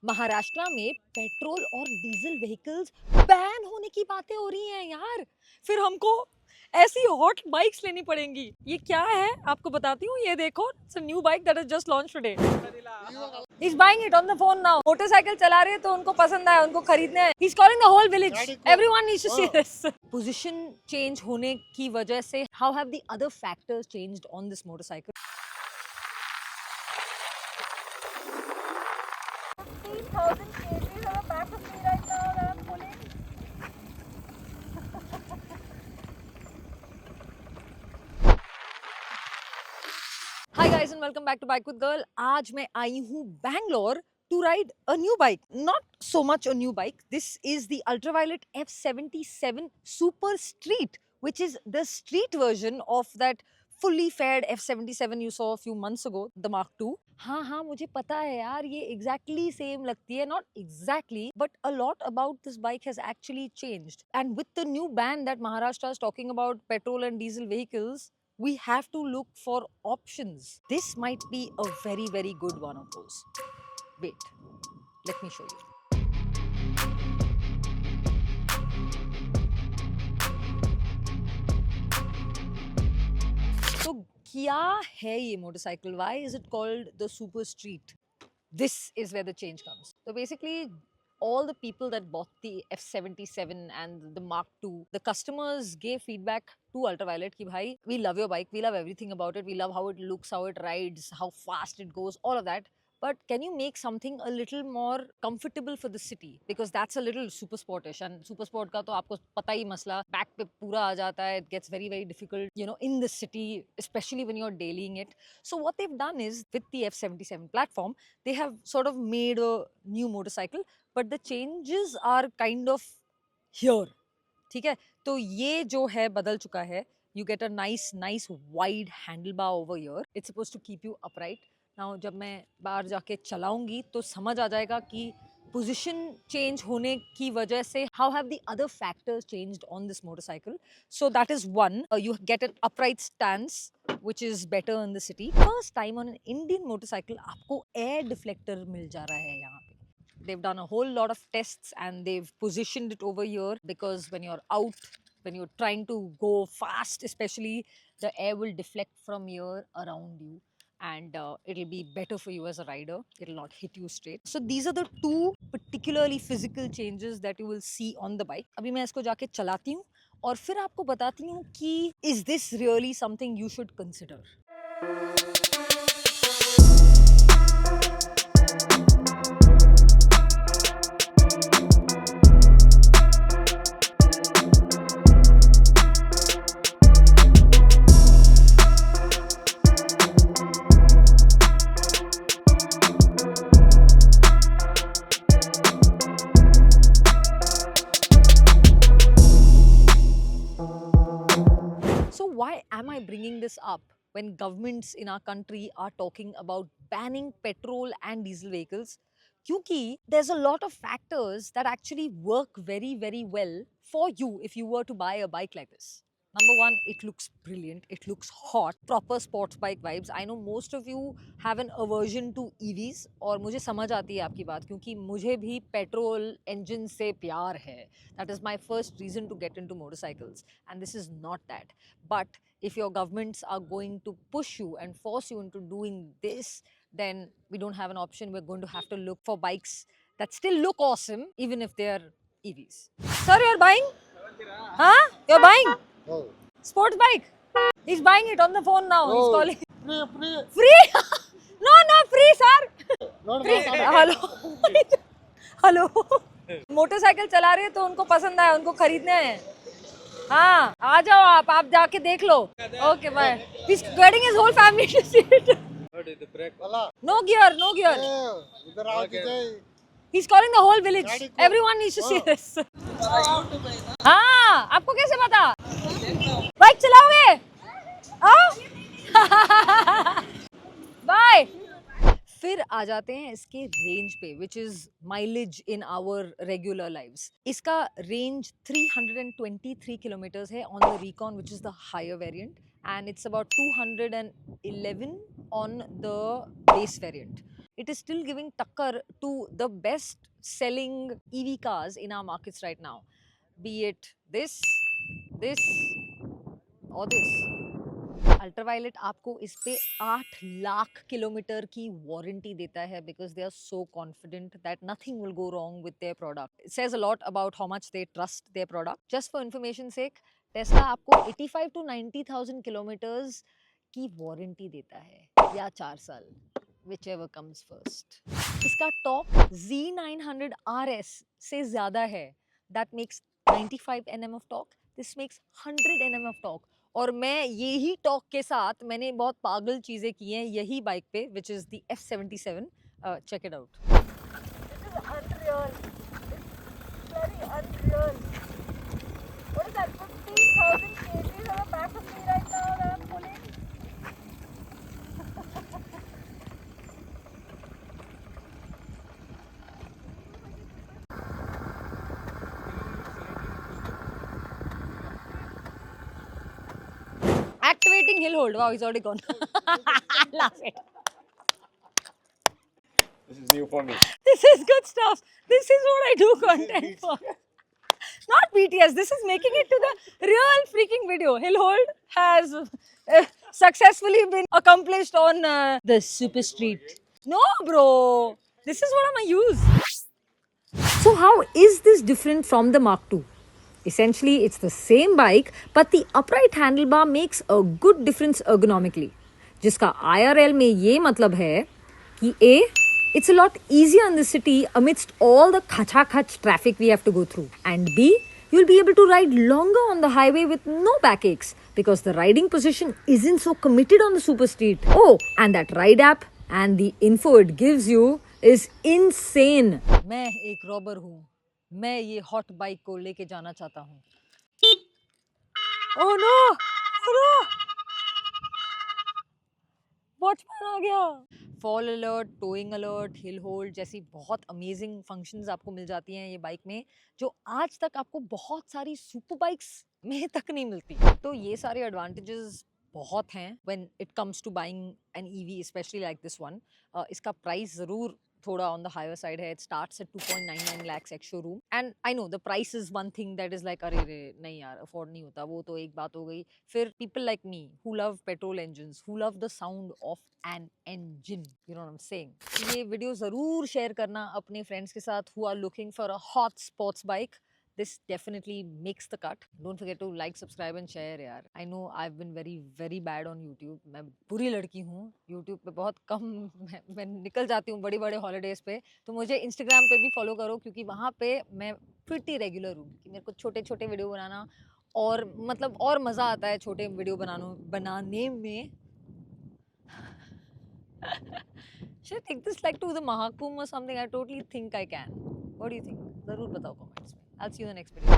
महाराष्ट्र में पेट्रोल और diesel vehicles ban होने की बातें हो रही हैं यार। फिर हमको ऐसी हॉट बाइक्स लेनी पड़ेंगी। ये क्या है आपको बताती हूँ, ये देखो, it's a new bike that is just launched today. He's buying it on the phone now. Motorcycle चला रहे हैं तो उनको पसंद आया, उनको खरीदना है. He's calling the whole village. Everyone needs to see this. Position change होने की वजह से how have the other factors changed on this motorcycle? 15,000 kgs on the back of me right now that I'm pulling. Hi guys and welcome back to Bike with Girl. आज मैं आई हूँ Bangalore to ride a new bike. Not so much a new bike. This is the Ultraviolet F77 Super Street, which is the street version of that fully fared F77 you saw a few months ago, the Mark II. हाँ, मुझे पता है यार, ये exactly same लगती है. Not exactly, but a lot about this bike has actually changed. And with the new ban that Maharashtra is talking about petrol and diesel vehicles, we have to look for options. This might be a very, very good one of those. Wait, let me show you. So, क्या है ये motorcycle? Why is it called the Super Street? This is where the change comes. So basically, all the people that bought the F77 and the Mark II, the customers gave feedback to Ultraviolet ki bhai, we love your bike, we love everything about it, we love how it looks, how it rides, how fast it goes, all of that. But can you make something a little more comfortable for the city? Because that's a little super sportish, and super sport का तो आपको पता ही मसला back पे पूरा आ जाता है. It gets very, very difficult, you know, in the city, especially when you're dailying it. So what they've done is, with the F77 platform, they have sort of made a new motorcycle, but the changes are kind of here. ठीक है, तो ये जो है बदल चुका है. You get a nice wide handlebar over here. It's supposed to keep you upright. Now जब मैं बाहर जाके चलाऊंगी तो समझ आ जाएगा कि position change होने की वजह से how have the other factors changed on this motorcycle. So that is one. You get an upright stance, which is better in the city. First time on an Indian motorcycle आपको air deflector मिल जा रहा है यहाँ पे. They've done a whole lot of tests and they've positioned it over here because when you're out, when you're trying to go fast especially, the air will deflect from here around you, and it'll be better for you as a rider. It'll not hit you straight. So these are the two particularly physical changes that you will see on the bike. अभी मैं इसको जाके चलाती हूँ और फिर आपको बताती हूँ कि is this really something you should consider. So why am I bringing this up when governments in our country are talking about banning petrol and diesel vehicles? Kyunki there's a lot of factors that actually work very, very well for you if you were to buy a bike like this. Number one, it looks brilliant. It looks hot. Proper sports bike vibes. I know most of you have an aversion to EVs, और मुझे समझ आती है आपकी बात, क्योंकि मुझे भी पेट्रोल इंजन से प्यार है. That is my first reason to get into motorcycles, and this is not that. But if your governments are going to push you and force you into doing this, then we don't have an option. We're going to have to look for bikes that still look awesome, even if they are EVs. Sir, you're buying? Huh? You're buying? Oh. Sports bike? He's buying it on the phone now. He's Oh. calling. Free. Free? No, free, sir. No, Free. Hello hello motorcycle चला रहे हैं तो उनको पसंद आया, उनको खरीदने हैं. हाँ, आ जाओ आप जाके देख लो. Okay, bye. He's getting his whole family to see it. No gear. इधर आओ विजय. He's calling the whole village. Everyone needs to see this. हाँ, आपको कैसे पता? बाइक चलाओगे? आओ. Bye. फिर आ जाते हैं इसके रेंज पे, which is mileage in our regular lives. इसका रेंज 323 किलोमीटर्स है on the Recon, which is the higher variant, and it's about 211 on the base variant. It is still giving takkar to the best selling EV cars in our markets right now, be it this or this. Ultraviolet आपको इस पे 8 lakh kilometre की warranty देता है, because they are so confident that nothing will go wrong with their product. It says a lot about how much they trust their product. Just for information sake, Tesla आपको 85 to 90,000 kilometres की warranty देता है, या 4 साल, whichever comes first. इसका torque Z900 RS से ज्यादा है, that makes 95 Nm of torque. This makes 100 Nm of torque. और मैं यही टॉर्क के साथ मैंने बहुत पागल चीजें की हैं यही बाइक पे, which is the F77. Check it out. This is unreal. It's very unreal. What is that? 15,000 kgs on the back of me right now that I'm pulling. Activating hill hold. Wow, he's already gone. Last it. This is new for me. This is good stuff. This is what I do content for. Not BTS. This is making it to the real freaking video. Hill hold has successfully been accomplished on the super street. No, bro. This is what I'm gonna use. So how is this different from the Mark II? Essentially, it's the same bike, but the upright handlebar makes a good difference ergonomically. जिसका IRL में ये मतलब है कि A, it's a lot easier in the city amidst all the khach traffic we have to go through. And B, you'll be able to ride longer on the highway with no backaches because the riding position isn't so committed on the super street. Oh, and that ride app and the info it gives you is insane. मैं एक robber हूँ, मैं ये hot bike को लेके जाना चाहता हूँ। Oh no! Oh no! Watchman आ गया। Fall alert, towing alert, hill hold जैसी बहुत अमेजिंग फंक्शंस आपको मिल जाती हैं ये बाइक में, जो आज तक आपको बहुत सारी सुपर बाइक्स में तक नहीं मिलती। तो ये सारे एडवांटेजेस बहुत हैं when it comes to buying an EV, specially like this one. इसका प्राइस ज़रूर थोड़ा ऑन द हायर साइड है। It starts at 2.99 lakhs ex showroom, and I know the price is one thing that is like अरे रे नहीं यार afford नहीं होता, वो तो एक बात हो गई। फिर people like me who love petrol engines, who love the sound of an engine, you know what I am saying. ये वीडियो जरूर शेयर करना अपने फ्रेंड्स के साथ who are looking for a hot sports bike. This definitely makes the cut. Don't forget to like, subscribe and share यार। I know I've been very bad on YouTube. मैं बुरी लड़की हूँ, YouTube पे बहुत कम मैं निकल जाती हूँ बड़े हॉलीडेज पे। तो मुझे Instagram पे भी फॉलो करो, क्योंकि वहाँ पे मैं pretty रेगुलर हूँ कि मेरे को छोटे वीडियो बनाना और मतलब और मज़ा आता है छोटे वीडियो बनाने में। Should I take this like to the Mahakumbh or something? I totally think I can. What do you think? ज़रूर बताओ comments में। I'll see you in the next video.